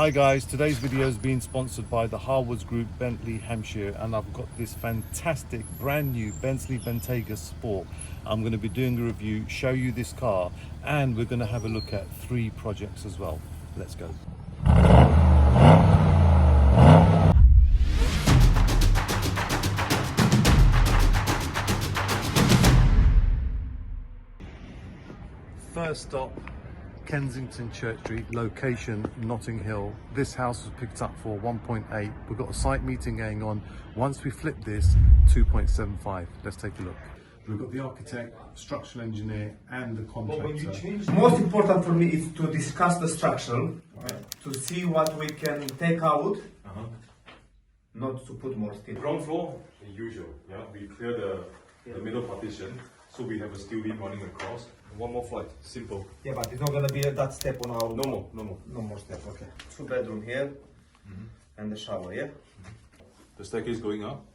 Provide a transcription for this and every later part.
Hi guys, today's video is being sponsored by the Harwoods Group, Bentley, Hampshire, and I've got this fantastic brand new Bentley Bentayga Sport. I'm going to be doing a review, show you this car, and we're going to have a look at 3 projects as well. Let's go. First stop, Kensington Church Street, location Notting Hill. This house was picked up for 1.8. We've got a site meeting going on. Once we flip this, 2.75. Let's take a look. We've got the architect, structural engineer, and the contractor. Most important for me is to discuss the structure, to see what we can take out, not to put more steel. Ground floor, the usual. Yeah, we clear the middle partition, so we have a steel beam running across. One more flight, simple. Yeah, but it's not gonna be that step on our. No more step. Okay. 2 bedroom here, and the shower. Yeah. The staircase going up,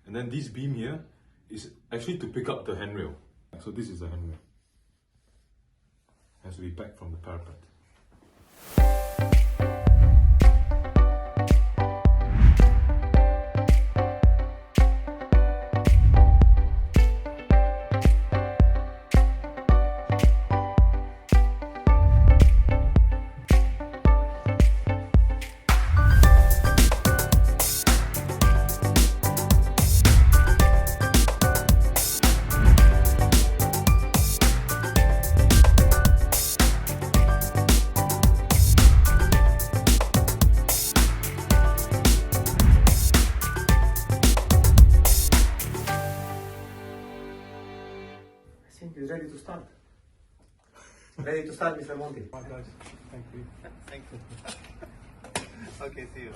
and then this beam here is actually to pick up the handrail. So this is the handrail. Has to be back from the parapet. I think it's ready to start. Ready to start, Mr. Monty. Right guys, thank you. Thank you. Okay, see you.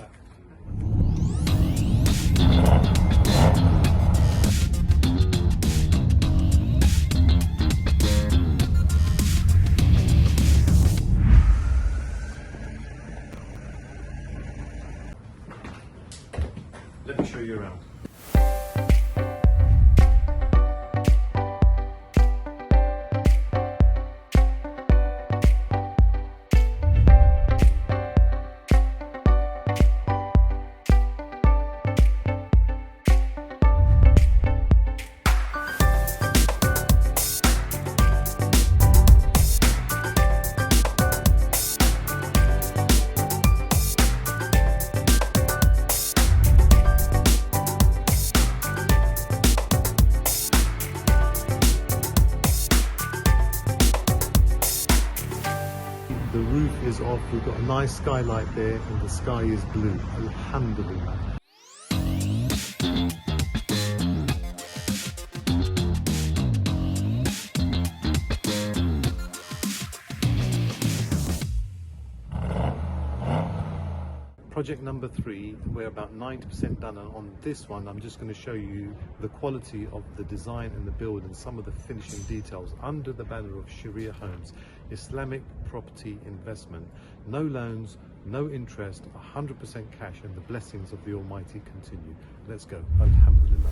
Let me show you around. The roof is off, we've got a nice skylight there, and the sky is blue. Alhamdulillah. Project number 3, we're about 90% done, and on this one I'm just going to show you the quality of the design and the build and some of the finishing details under the banner of Sharia Homes, Islamic property investment. No loans, no interest, 100% cash, and the blessings of the Almighty continue. Let's go. Alhamdulillah.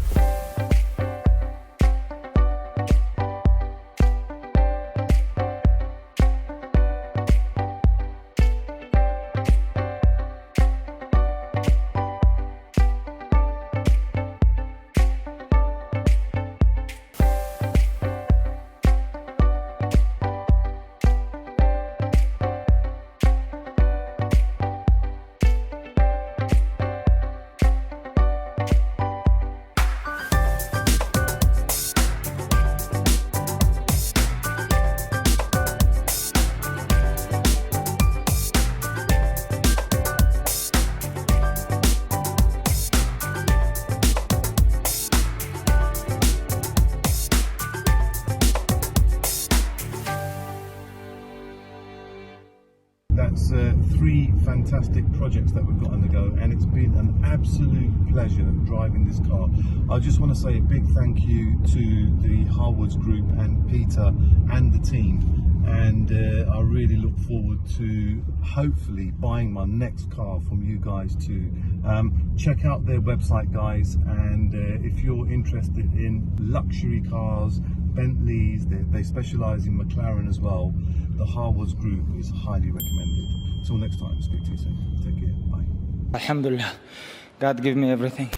That's 3 fantastic projects that we've got on the go, and it's been an absolute pleasure driving this car. I just want to say a big thank you to the Harwoods Group and Peter and the team, and I really look forward to hopefully buying my next car from you guys too. Check out their website, guys, and if you're interested in luxury cars, Bentleys, they specialise in McLaren as well, the Harwoods Group is highly recommended. Until next time, speak to you soon. Alhamdulillah, God give me everything.